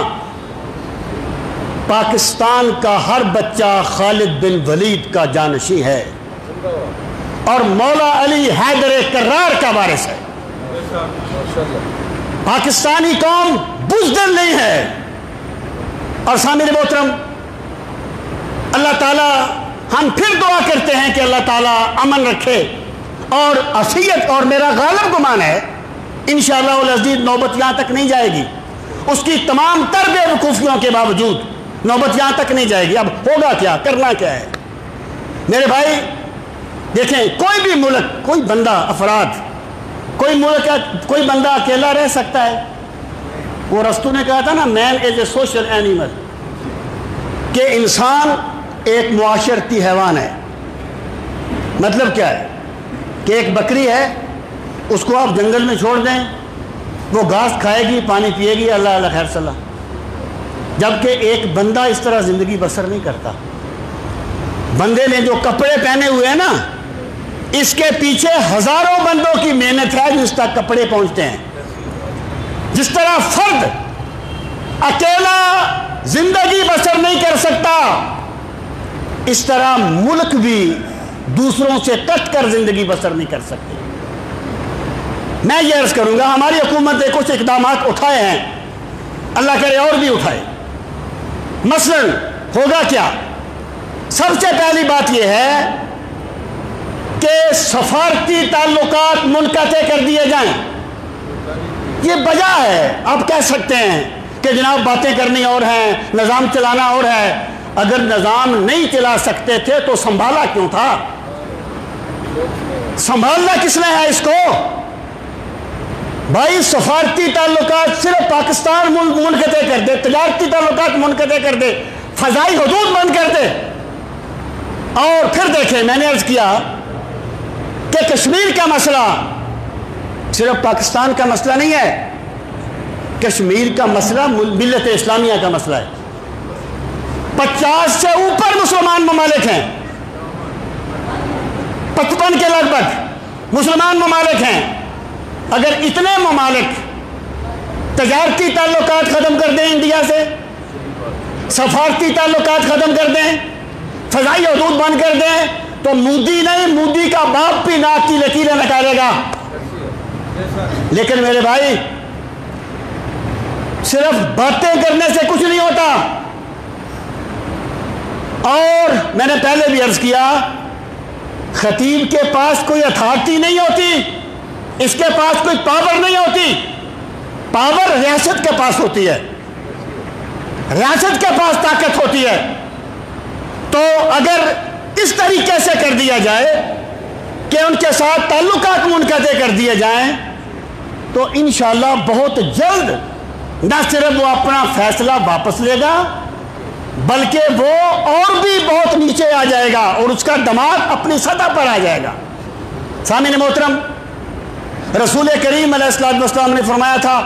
A: پاکستان کا ہر بچہ خالد بن ولید کا جانشین ہے اور مولا علی حیدر کرار کا وارث ہے۔ پاکستانی قوم بزدل نہیں ہے۔ اور سامعین محترم، اللہ تعالیٰ ہم پھر دعا کرتے ہیں کہ اللہ تعالیٰ امن رکھے اور عافیت، اور میرا غالب گمان ہے انشاءاللہ العزیز نوبت یہاں تک نہیں جائے گی، اس کی تمام تر بے وقوفیوں کے باوجود نوبت یہاں تک نہیں جائے گی۔ اب ہوگا کیا، کرنا کیا ہے؟ میرے بھائی دیکھیں، کوئی بھی ملک، کوئی بندہ، افراد، کوئی ملک، کوئی بندہ اکیلا رہ سکتا ہے؟ وہ ارسطو نے کہا تھا نا، مین از اے سوشل اینیمل، کہ انسان ایک معاشرتی حیوان ہے۔ مطلب کیا ہے کہ ایک بکری ہے، اس کو آپ جنگل میں چھوڑ دیں، وہ گھاس کھائے گی، پانی پیے گی، اللہ اللہ خیر صلاح، جبکہ ایک بندہ اس طرح زندگی بسر نہیں کرتا۔ بندے نے جو کپڑے پہنے ہوئے ہیں نا، اس کے پیچھے ہزاروں بندوں کی محنت ہے جو اس تک کپڑے پہنچتے ہیں۔ جس طرح فرد اکیلا زندگی بسر نہیں کر سکتا، اس طرح ملک بھی دوسروں سے کٹ کر زندگی بسر نہیں کر سکتے۔ میں یہ عرض کروں گا، ہماری حکومت نے کچھ اقدامات اٹھائے ہیں، اللہ کرے اور بھی اٹھائے۔ مثلا ہوگا کیا؟ سب سے پہلی بات یہ ہے کہ سفارتی تعلقات منقطع کر دیے جائیں۔ یہ وجہ ہے، آپ کہہ سکتے ہیں کہ جناب باتیں کرنی اور ہیں، نظام چلانا اور ہے۔ اگر نظام نہیں چلا سکتے تھے تو سنبھالا کیوں تھا؟ سنبھالنا کس نے ہے اس کو؟ بھائی سفارتی تعلقات صرف پاکستان منقطع کر دے، تجارتی تعلقات منقطع کر دے، فضائی حدود بند کر دے، اور پھر دیکھیں، میں نے عرض کیا کہ کشمیر کا مسئلہ صرف پاکستان کا مسئلہ نہیں ہے، کشمیر کا مسئلہ ملت اسلامیہ کا مسئلہ ہے۔ 50 سے اوپر مسلمان ممالک ہیں، 55 کے لگ بھگ مسلمان ممالک ہیں۔ اگر اتنے ممالک تجارتی تعلقات ختم کر دیں انڈیا سے، سفارتی تعلقات ختم کر دیں، فضائی حدود بند کر دیں، تو مودی نہیں، مودی کا باپ بھی ناک کی لکیریں نکالے گا۔ لیکن میرے بھائی صرف باتیں کرنے سے کچھ نہیں ہوتا۔ اور میں نے پہلے بھی عرض کیا، خطیب کے پاس کوئی اتھارٹی نہیں ہوتی، اس کے پاس کوئی پاور نہیں ہوتی، پاور ریاست کے پاس ہوتی ہے، ریاست کے پاس طاقت ہوتی ہے۔ تو اگر اس طریقے سے کر دیا جائے کہ ان کے ساتھ تعلقات منقطع کر دیے جائیں تو انشاءاللہ بہت جلد نہ صرف وہ اپنا فیصلہ واپس لے گا بلکہ وہ اور بھی بہت نیچے آ جائے گا اور اس کا دماغ اپنی سطح پر آ جائے گا۔ سامعین محترم، رسول کریم علیہ السلام نے فرمایا تھا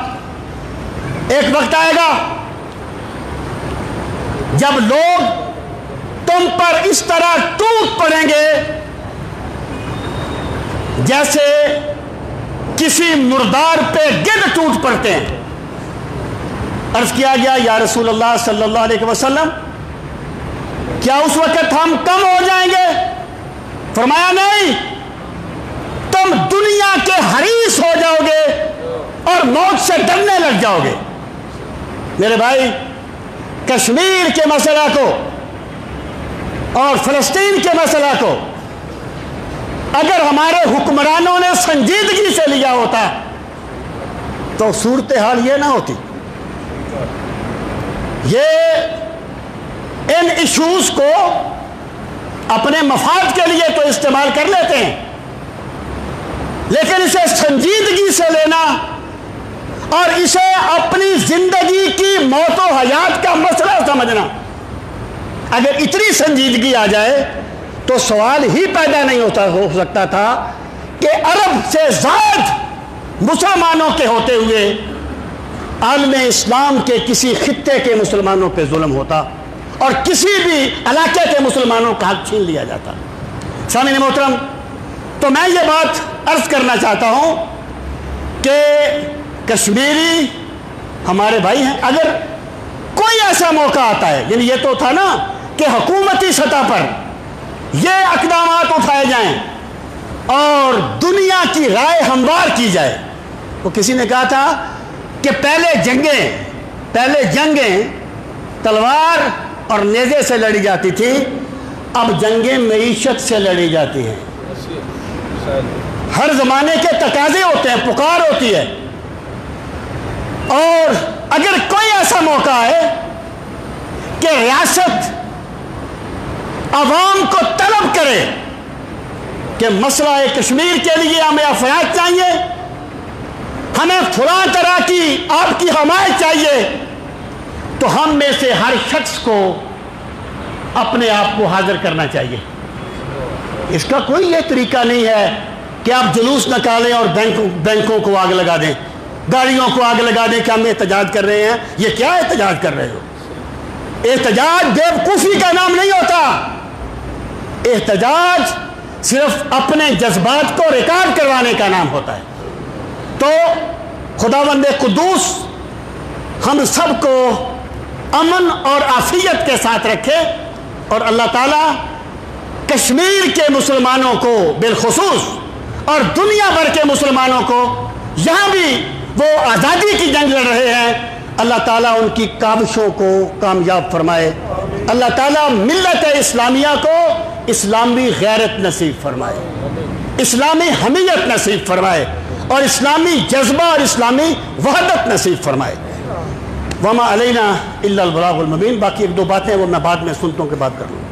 A: ایک وقت آئے گا جب لوگ تم پر اس طرح ٹوٹ پڑیں گے جیسے کسی مردار پہ گدھ ٹوٹ پڑتے ہیں۔ عرض کیا گیا یا رسول اللہ صلی اللہ علیہ وسلم کیا اس وقت ہم کم ہو جائیں گے؟ فرمایا نہیں، تم دنیا کے حریص ہو جاؤ گے اور موت سے ڈرنے لگ جاؤ گے۔ میرے بھائی، کشمیر کے مسئلہ کو اور فلسطین کے مسئلہ کو اگر ہمارے حکمرانوں نے سنجیدگی سے لیا ہوتا تو صورتحال یہ نہ ہوتی۔ یہ ان ایشوز کو اپنے مفاد کے لیے تو استعمال کر لیتے ہیں، لیکن اسے سنجیدگی سے لینا اور اسے اپنی زندگی کی موت و حیات کا مسئلہ سمجھنا، اگر اتنی سنجیدگی آ جائے تو سوال ہی پیدا نہیں ہو سکتا تھا کہ عرب سے زائد مسلمانوں کے ہوتے ہوئے عالم اسلام کے کسی خطے کے مسلمانوں پہ ظلم ہوتا اور کسی بھی علاقے کے مسلمانوں کا حق چھین لیا جاتا۔ سامعین محترم، تو میں یہ بات عرض کرنا چاہتا ہوں کہ کشمیری ہمارے بھائی ہیں، اگر کوئی ایسا موقع آتا ہے، یعنی یہ تو تھا نا کہ حکومتی سطح پر یہ اقدامات اٹھائے جائیں اور دنیا کی رائے ہموار کی جائے۔ وہ کسی نے کہا تھا کہ پہلے جنگیں تلوار اور نیزے سے لڑی جاتی تھی، اب جنگیں معیشت سے لڑی جاتی ہیں۔ ہر زمانے کے تقاضے ہوتے ہیں، پکار ہوتی ہے، اور اگر کوئی ایسا موقع ہے کہ ریاست عوام کو طلب کرے کہ مسئلہ کشمیر کے لیے ہمیں افراد چاہیے، ہمیں فلاں طرح کی آپ کی حمایت چاہیے، تو ہم میں سے ہر شخص کو اپنے آپ کو حاضر کرنا چاہیے۔ اس کا کوئی یہ طریقہ نہیں ہے کہ آپ جلوس نکالیں اور بینکوں کو آگ لگا دیں، گاڑیوں کو آگ لگا دیں کہ ہم احتجاج کر رہے ہیں۔ یہ کیا احتجاج کر رہے ہو؟ احتجاج بیوقوفی کا نام نہیں ہوتا۔ احتجاج صرف اپنے جذبات کو ریکارڈ کروانے کا نام ہوتا ہے۔ تو خداوند قدوس ہم سب کو امن اور عافیت کے ساتھ رکھے، اور اللہ تعالیٰ کشمیر کے مسلمانوں کو بالخصوص اور دنیا بھر کے مسلمانوں کو، یہاں بھی وہ آزادی کی جنگ لڑ رہے ہیں، اللہ تعالیٰ ان کی کاوشوں کو کامیاب فرمائے۔ اللہ تعالیٰ ملت اسلامیہ کو اسلامی غیرت نصیب فرمائے، اسلامی حمیت نصیب فرمائے، اور اسلامی جذبہ اور اسلامی وحدت نصیب فرمائے۔ وما علینا الا البلاغ المبین۔ باقی ایک دو باتیں وہ میں بعد میں سنتوں کے بعد کر لوں۔